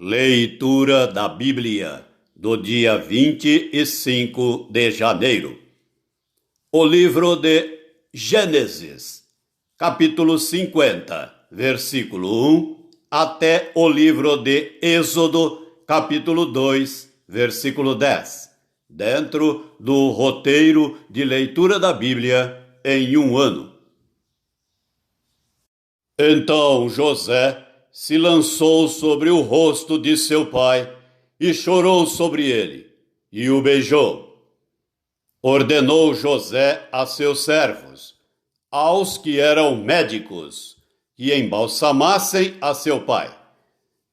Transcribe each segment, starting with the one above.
Leitura da Bíblia do dia 25 de janeiro. O livro de Gênesis, capítulo 50, versículo 1, até o livro de Êxodo, capítulo 2, versículo 10, dentro do roteiro de leitura da Bíblia em um ano. Então José se lançou sobre o rosto de seu pai e chorou sobre ele, e o beijou. Ordenou José a seus servos, aos que eram médicos, que embalsamassem a seu pai.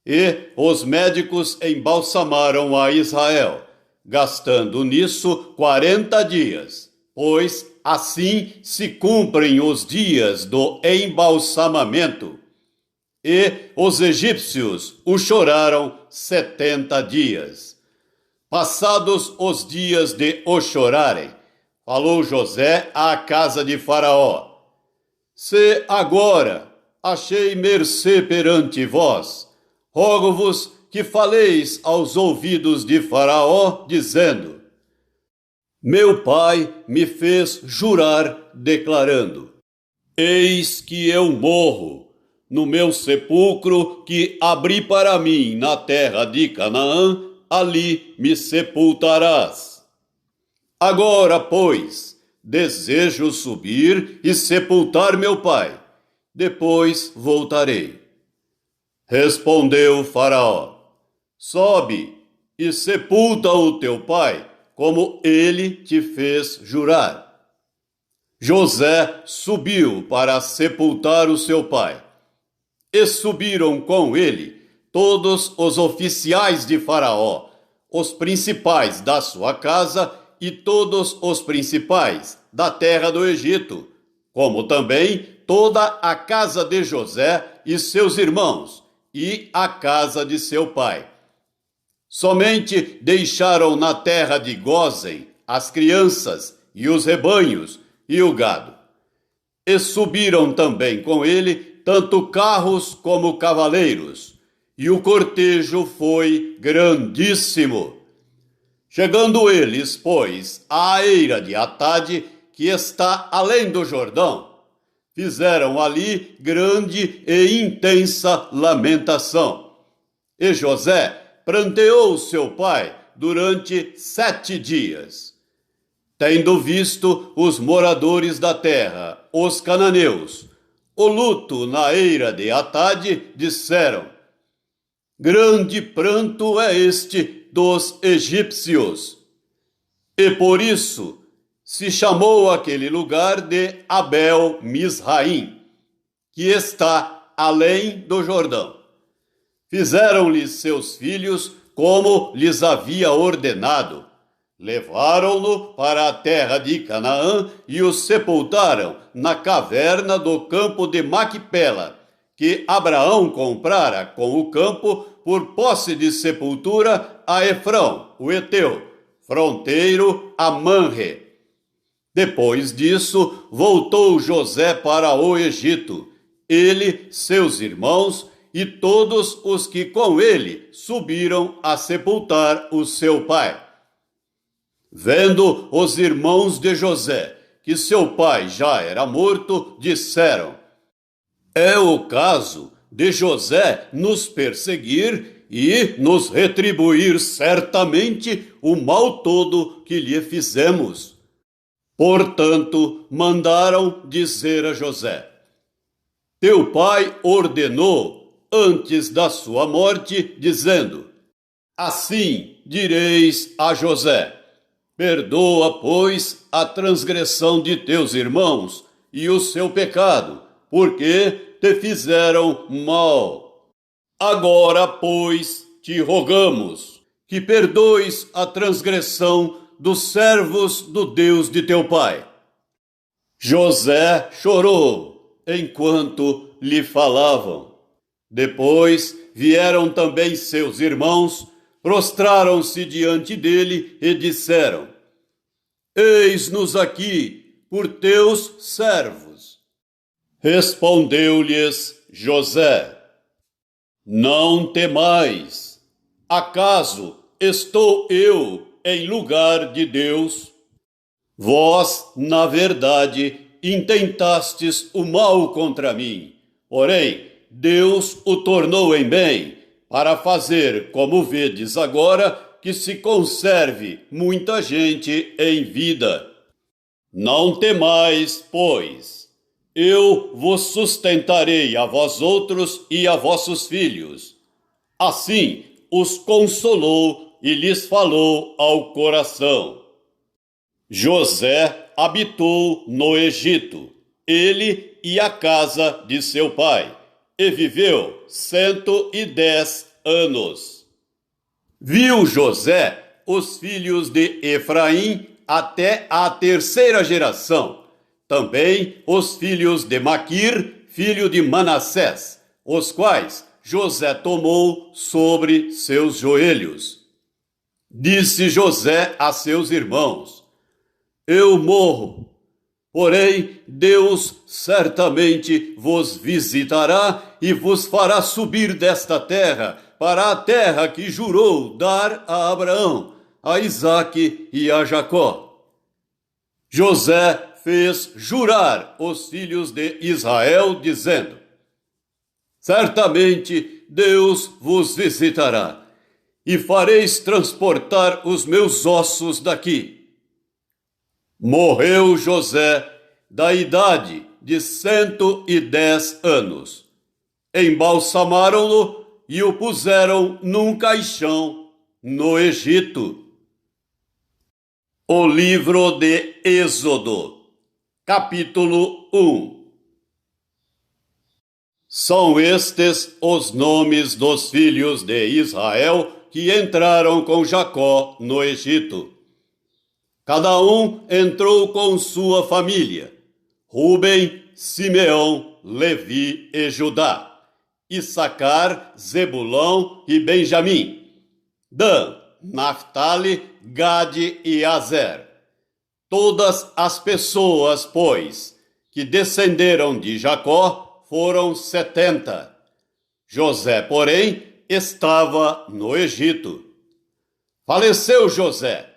E os médicos embalsamaram a Israel, gastando nisso 40 dias, pois assim se cumprem os dias do embalsamamento. E os egípcios o choraram 70 dias. Passados os dias de o chorarem, falou José à casa de Faraó: Se agora achei mercê perante vós, rogo-vos que faleis aos ouvidos de Faraó, dizendo: Meu pai me fez jurar, declarando: Eis que eu morro no meu sepulcro que abri para mim na terra de Canaã, ali me sepultarás. Agora, pois, desejo subir e sepultar meu pai, depois voltarei. Respondeu Faraó: Sobe e sepulta o teu pai, como ele te fez jurar. José subiu para sepultar o seu pai. E subiram com ele todos os oficiais de Faraó, os principais da sua casa e todos os principais da terra do Egito, como também toda a casa de José e seus irmãos, e a casa de seu pai. Somente deixaram na terra de Gósen as crianças e os rebanhos e o gado. E subiram também com ele tanto carros como cavaleiros, e o cortejo foi grandíssimo. Chegando eles, pois, à eira de Atade, que está além do Jordão, fizeram ali grande e intensa lamentação. E José pranteou seu pai durante 7 dias. Tendo visto os moradores da terra, os cananeus, o luto na eira de Atade, disseram: Grande pranto é este dos egípcios. E por isso se chamou aquele lugar de Abel-Misraim, que está além do Jordão. Fizeram-lhes seus filhos como lhes havia ordenado. Levaram-no para a terra de Canaã e o sepultaram na caverna do campo de Maquipela, que Abraão comprara com o campo por posse de sepultura a Efrão, o heteu, fronteiro a Manre. Depois disso, voltou José para o Egito, ele, seus irmãos e todos os que com ele subiram a sepultar o seu pai. Vendo os irmãos de José que seu pai já era morto, disseram: É o caso de José nos perseguir e nos retribuir certamente o mal todo que lhe fizemos. Portanto, mandaram dizer a José: Teu pai ordenou antes da sua morte, dizendo: Assim direis a José: Perdoa, pois, a transgressão de teus irmãos e o seu pecado, porque te fizeram mal. Agora, pois, te rogamos que perdoes a transgressão dos servos do Deus de teu pai. José chorou enquanto lhe falavam. Depois vieram também seus irmãos, prostraram-se diante dele e disseram: Eis-nos aqui por teus servos. Respondeu-lhes José: Não temais, Acaso estou eu em lugar de Deus? Vós, na verdade, intentastes o mal contra mim, porém, Deus o tornou em bem, para fazer, como vedes agora, que se conserve muita gente em vida. Não temais, pois, eu vos sustentarei a vós outros e a vossos filhos. Assim os consolou e lhes falou ao coração. José habitou no Egito, ele e a casa de seu pai, e viveu 110 anos. Viu José os filhos de Efraim até a terceira geração, também os filhos de Maquir, filho de Manassés, os quais José tomou sobre seus joelhos. Disse José a seus irmãos: Eu morro, porém Deus certamente vos visitará e vos fará subir desta terra para a terra que jurou dar a Abraão, a Isaque e a Jacó. José fez jurar os filhos de Israel, dizendo: Certamente Deus vos visitará, e fareis transportar os meus ossos daqui. Morreu José da idade de 110 anos. Embalsamaram-no e o puseram num caixão no Egito. O livro de Êxodo, capítulo 1. São estes os nomes dos filhos de Israel que entraram com Jacó no Egito. Cada um entrou com sua família: Rúben, Simeão, Levi e Judá, Issacar, Zebulão e Benjamim, Dan, Naftali, Gade e Azer. Todas as pessoas, pois, que descenderam de Jacó foram 70. José, porém, estava no Egito. Faleceu José,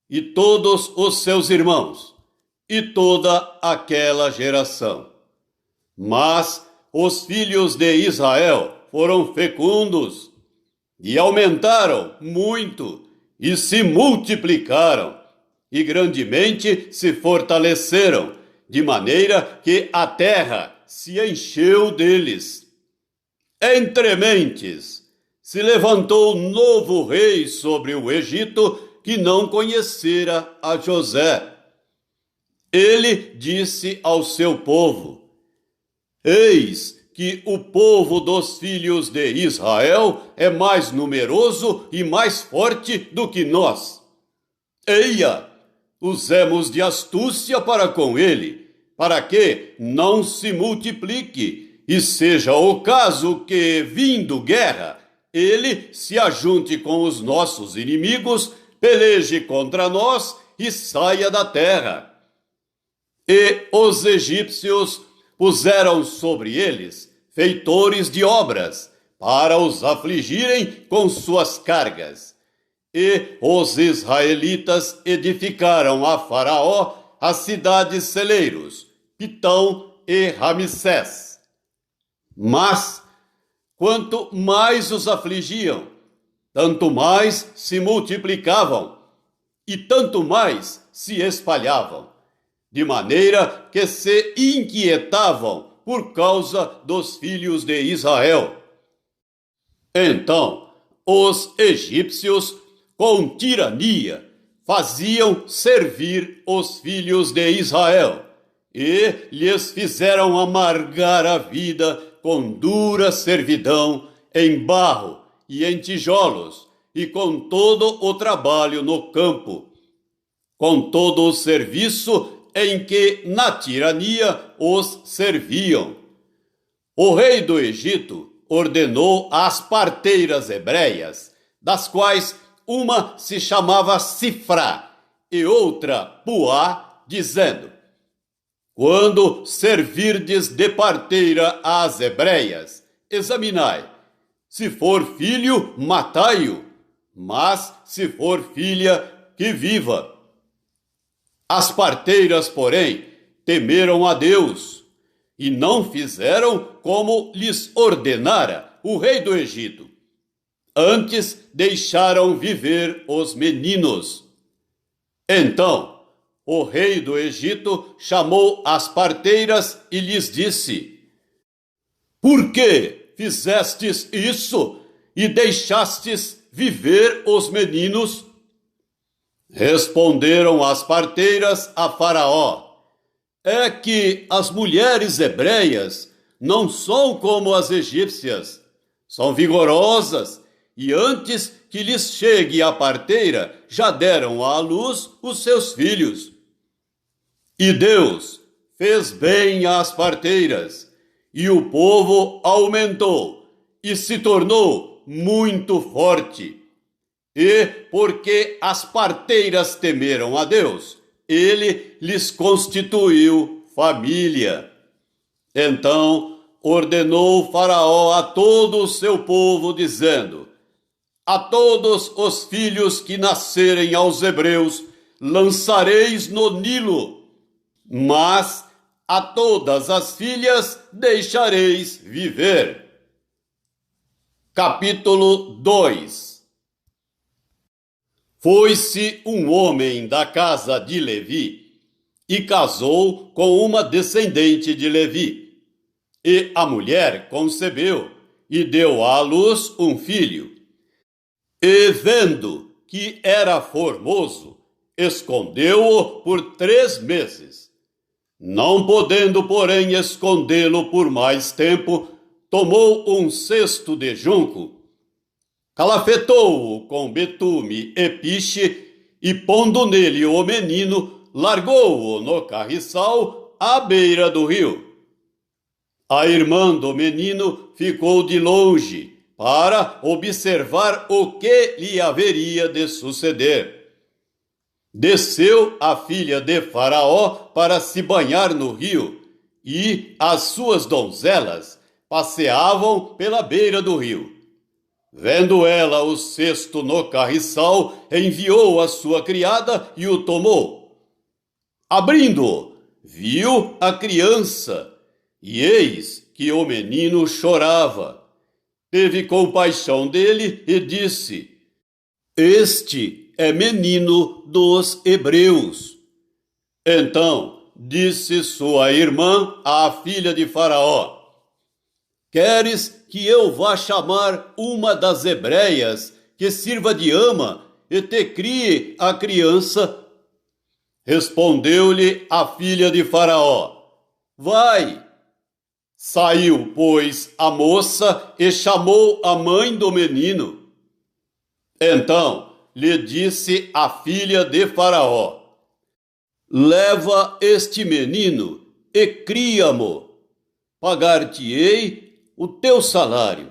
e todos os seus irmãos, e toda aquela geração. Mas os filhos de Israel foram fecundos, e aumentaram muito, e se multiplicaram, e grandemente se fortaleceram, de maneira que a terra se encheu deles. Entre mentes, se levantou um novo rei sobre o Egito, que não conhecera a José. Ele disse ao seu povo: Eis que o povo dos filhos de Israel é mais numeroso e mais forte do que nós. Eia, usemos de astúcia para com ele, para que não se multiplique, e seja o caso que, vindo guerra, ele se ajunte com os nossos inimigos, peleje contra nós e saia da terra. E os egípcios puseram sobre eles feitores de obras, para os afligirem com suas cargas. E os israelitas edificaram a Faraó as cidades celeiros, Pitão e Ramsés. Mas, quanto mais os afligiam, tanto mais se multiplicavam, e tanto mais se espalhavam, de maneira que se inquietavam por causa dos filhos de Israel. Então, os egípcios, com tirania, faziam servir os filhos de Israel, e lhes fizeram amargar a vida com dura servidão em barro e em tijolos, e com todo o trabalho no campo, com todo o serviço em que na tirania os serviam. O rei do Egito ordenou às parteiras hebreias, das quais uma se chamava Sifrá e outra Puá, dizendo: Quando servirdes de parteira às hebreias, examinai. Se for filho, matai-o, mas se for filha, que viva. As parteiras, porém, temeram a Deus e não fizeram como lhes ordenara o rei do Egito. Antes deixaram viver os meninos. Então, o rei do Egito chamou as parteiras e lhes disse: Por que fizestes isso e deixastes viver os meninos? Responderam as parteiras a Faraó: É que as mulheres hebreias não são como as egípcias, são vigorosas, e antes que lhes chegue a parteira, já deram à luz os seus filhos. E Deus fez bem às parteiras, e o povo aumentou e se tornou muito forte. E porque as parteiras temeram a Deus, ele lhes constituiu família. Então ordenou Faraó a todo o seu povo, dizendo: A todos os filhos que nascerem aos hebreus lançareis no Nilo, mas a todas as filhas deixareis viver. Capítulo 2. Foi-se um homem da casa de Levi e casou com uma descendente de Levi. E a mulher concebeu e deu à luz um filho. E vendo que era formoso, escondeu-o por 3 meses. Não podendo, porém, escondê-lo por mais tempo, tomou um cesto de junco, calafetou-o com betume e piche, e pondo nele o menino, largou-o no carriçal à beira do rio. A irmã do menino ficou de longe para observar o que lhe haveria de suceder. Desceu a filha de Faraó para se banhar no rio, e as suas donzelas passeavam pela beira do rio. Vendo ela o cesto no carriçal, enviou a sua criada e o tomou. Abrindo-o, viu a criança, e eis que o menino chorava. Teve compaixão dele e disse: Este é menino dos hebreus. Então disse sua irmã à filha de Faraó: Queres que eu vá chamar uma das hebreias que sirva de ama e te crie a criança? Respondeu-lhe a filha de Faraó: Vai. Saiu, pois, a moça e chamou a mãe do menino. Então lhe disse a filha de Faraó: Leva este menino e cria-mo, pagar-te-ei o teu salário.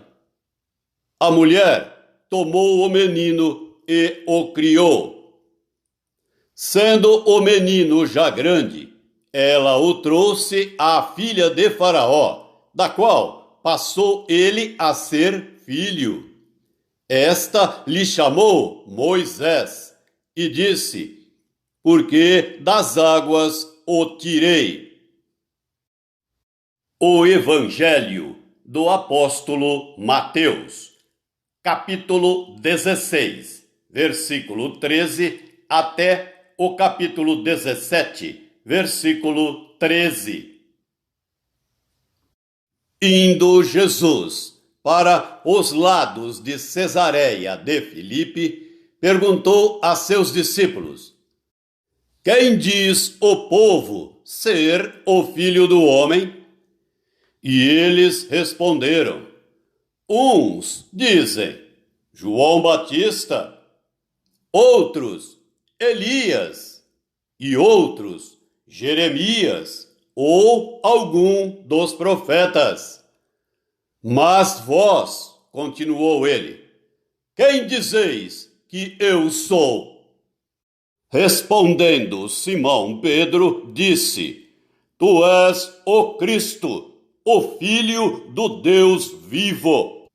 A mulher tomou o menino e o criou. Sendo o menino já grande, ela o trouxe à filha de Faraó, da qual passou ele a ser filho. Esta lhe chamou Moisés e disse: Porque das águas o tirei. O Evangelho do apóstolo Mateus, capítulo 16, versículo 13 até o capítulo 17, versículo 13. Indo Jesus para os lados de Cesareia de Filipe, perguntou a seus discípulos: Quem diz o povo ser o Filho do Homem? E eles responderam: Uns dizem João Batista, outros Elias, e outros Jeremias ou algum dos profetas. Mas vós, continuou ele, quem dizeis que eu sou? Respondendo Simão Pedro, disse: Tu és o Cristo, o Filho do Deus vivo.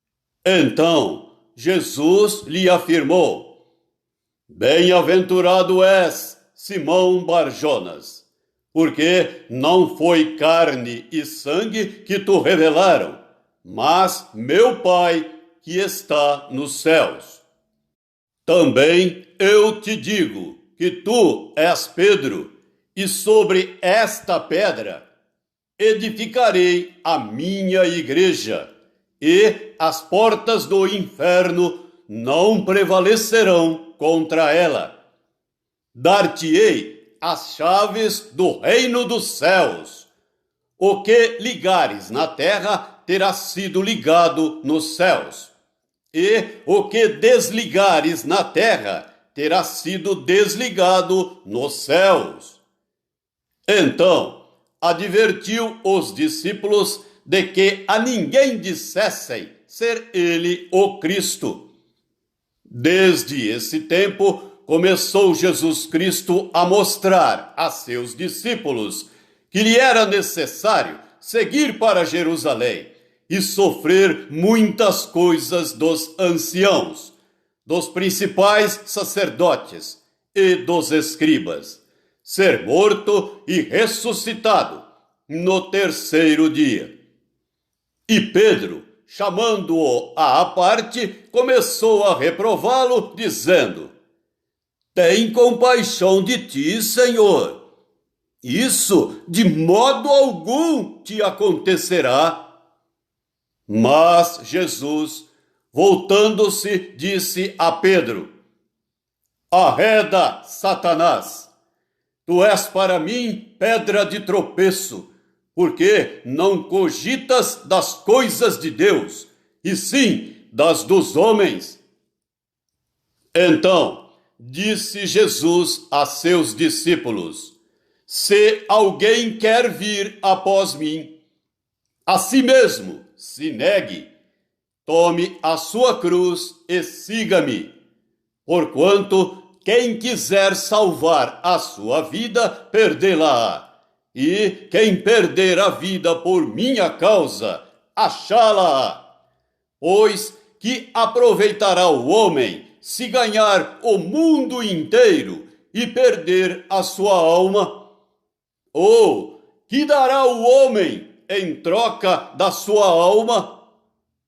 Então Jesus lhe afirmou: Bem-aventurado és, Simão Barjonas, porque não foi carne e sangue que te revelaram, mas meu Pai que está nos céus. Também eu te digo que tu és Pedro, e sobre esta pedra edificarei a minha igreja, e as portas do inferno não prevalecerão contra ela. Dar-te-ei as chaves do reino dos céus. O que ligares na terra terá sido ligado nos céus, e o que desligares na terra terá sido desligado nos céus. Então advertiu os discípulos de que a ninguém dissessem ser ele o Cristo. Desde esse tempo começou Jesus Cristo a mostrar a seus discípulos que lhe era necessário seguir para Jerusalém e sofrer muitas coisas dos anciãos, dos principais sacerdotes e dos escribas, ser morto e ressuscitado no terceiro dia. E Pedro, chamando-o à parte, começou a reprová-lo, dizendo: Tem compaixão de ti, Senhor. Isso de modo algum te acontecerá. Mas Jesus, voltando-se, disse a Pedro: Arreda, Satanás! Tu és para mim pedra de tropeço, porque não cogitas das coisas de Deus, e sim das dos homens. Então disse Jesus a seus discípulos: Se alguém quer vir após mim, a si mesmo se negue, tome a sua cruz e siga-me. Porquanto quem quiser salvar a sua vida, perdê-la-á. E quem perder a vida por minha causa, achá-la-á. Pois que aproveitará o homem se ganhar o mundo inteiro e perder a sua alma? Ou que dará o homem em troca da sua alma?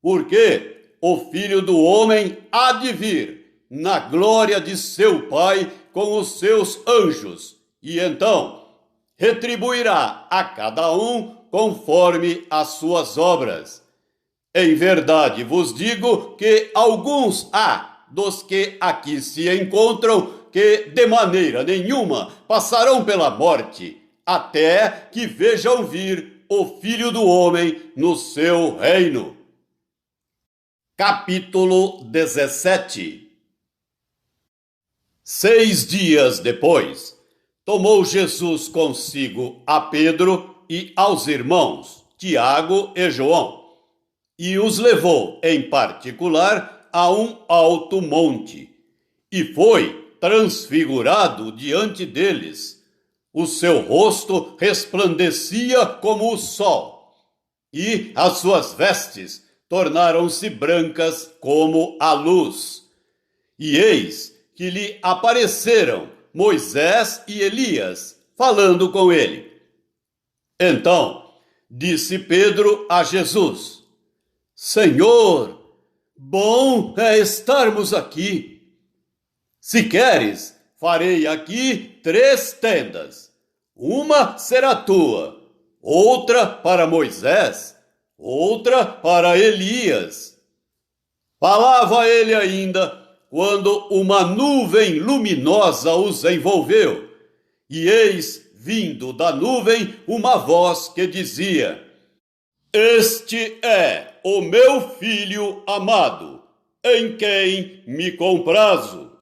Porque o Filho do Homem há de vir na glória de seu Pai com os seus anjos, e então retribuirá a cada um conforme as suas obras. Em verdade vos digo que alguns há dos que aqui se encontram que de maneira nenhuma passarão pela morte, até que vejam vir o Filho do Homem no seu reino. Capítulo 17. 6 dias depois, tomou Jesus consigo a Pedro e aos irmãos Tiago e João, e os levou em particular a um alto monte, e foi transfigurado diante deles. O seu rosto resplandecia como o sol, e as suas vestes tornaram-se brancas como a luz. E eis que lhe apareceram Moisés e Elias, falando com ele. Então disse Pedro a Jesus: Senhor, bom é estarmos aqui. Se queres, farei aqui 3 tendas. Uma será tua, outra para Moisés, outra para Elias. Falava ele ainda, quando uma nuvem luminosa os envolveu, e eis, vindo da nuvem, uma voz que dizia: Este é o meu filho amado, em quem me comprazo.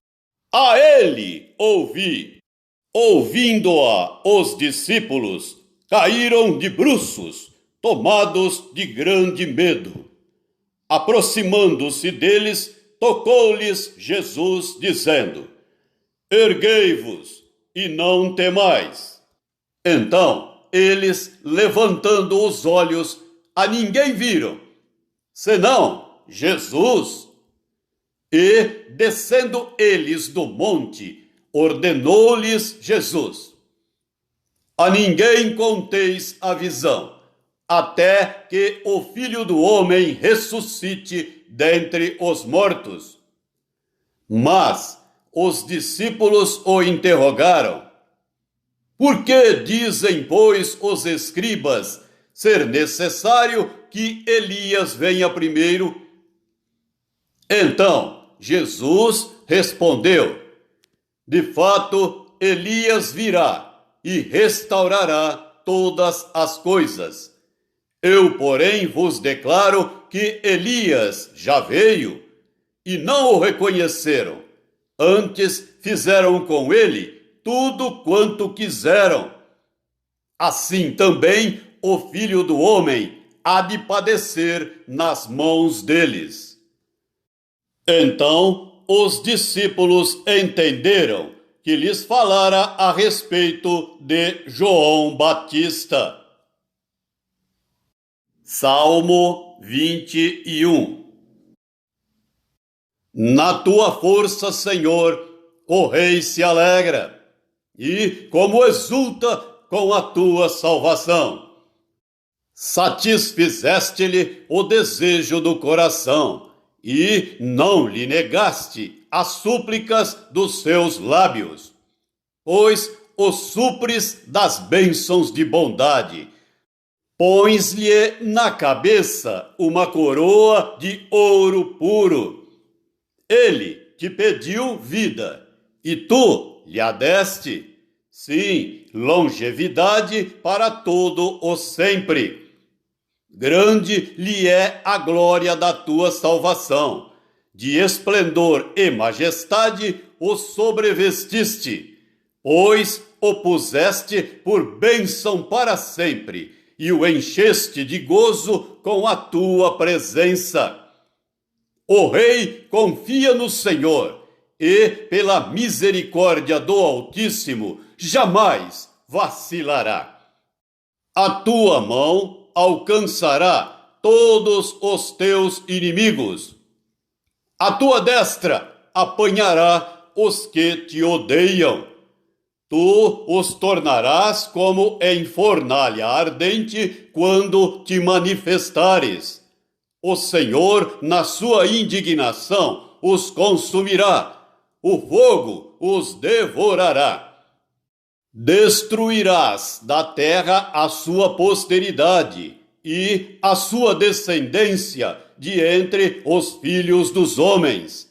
A ele ouvi. Ouvindo-a, os discípulos caíram de bruços, tomados de grande medo. Aproximando-se deles, tocou-lhes Jesus, dizendo: Erguei-vos e não temais. Então eles, levantando os olhos, a ninguém viram, senão Jesus. E, descendo eles do monte, ordenou-lhes Jesus: a ninguém conteis a visão, até que o Filho do Homem ressuscite dentre os mortos. Mas os discípulos o interrogaram: por que dizem, pois, os escribas ser necessário que Elias venha primeiro? Então Jesus respondeu: de fato, Elias virá e restaurará todas as coisas. Eu, porém, vos declaro que Elias já veio e não o reconheceram. Antes fizeram com ele tudo quanto quiseram. Assim também o Filho do Homem há de padecer nas mãos deles. Então os discípulos entenderam que lhes falara a respeito de João Batista. Salmo 21. Na tua força, Senhor, o rei se alegra, e como exulta com a tua salvação. Satisfizeste-lhe o desejo do coração, e não lhe negaste as súplicas dos seus lábios, pois o supres das bênçãos de bondade. Pões-lhe na cabeça uma coroa de ouro puro. Ele te pediu vida, e tu lhe a deste. Sim, longevidade para todo o sempre. Grande lhe é a glória da tua salvação. De esplendor e majestade o sobrevestiste, pois o puseste por bênção para sempre, e o encheste de gozo com a tua presença. O rei confia no Senhor, e pela misericórdia do Altíssimo jamais vacilará. A tua mão alcançará todos os teus inimigos. A tua destra apanhará os que te odeiam. Tu os tornarás como em fornalha ardente quando te manifestares. O Senhor, na sua indignação, os consumirá. O fogo os devorará. Destruirás da terra a sua posteridade e a sua descendência de entre os filhos dos homens.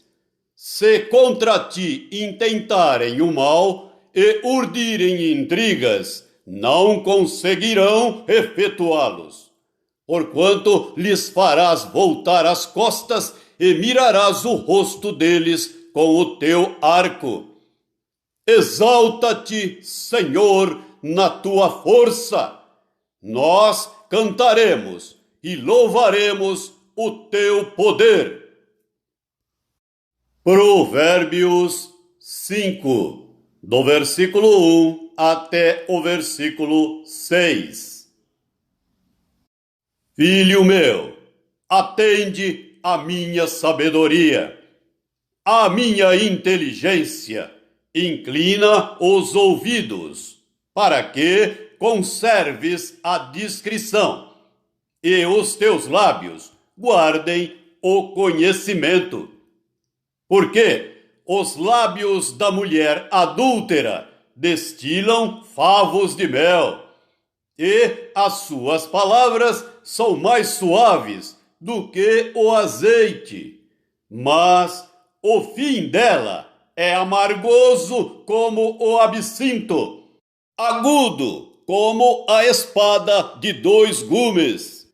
Se contra ti intentarem o mal e urdirem intrigas, não conseguirão efetuá-los. Porquanto lhes farás voltar as costas e mirarás o rosto deles com o teu arco. Exalta-te, Senhor, na tua força. Nós cantaremos e louvaremos o teu poder. Provérbios 5, do versículo 1 até o versículo 6. Filho meu, atende à minha sabedoria, à minha inteligência. Inclina os ouvidos, para que conserves a discrição, e os teus lábios guardem o conhecimento. Porque os lábios da mulher adúltera destilam favos de mel, e as suas palavras são mais suaves do que o azeite, mas o fim dela é amargoso como o absinto, agudo como a espada de 2 gumes.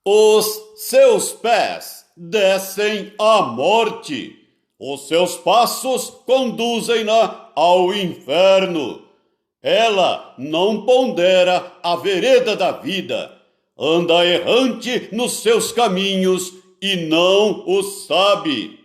Os seus pés descem à morte, os seus passos conduzem-na ao inferno. Ela não pondera a vereda da vida, anda errante nos seus caminhos e não o sabe.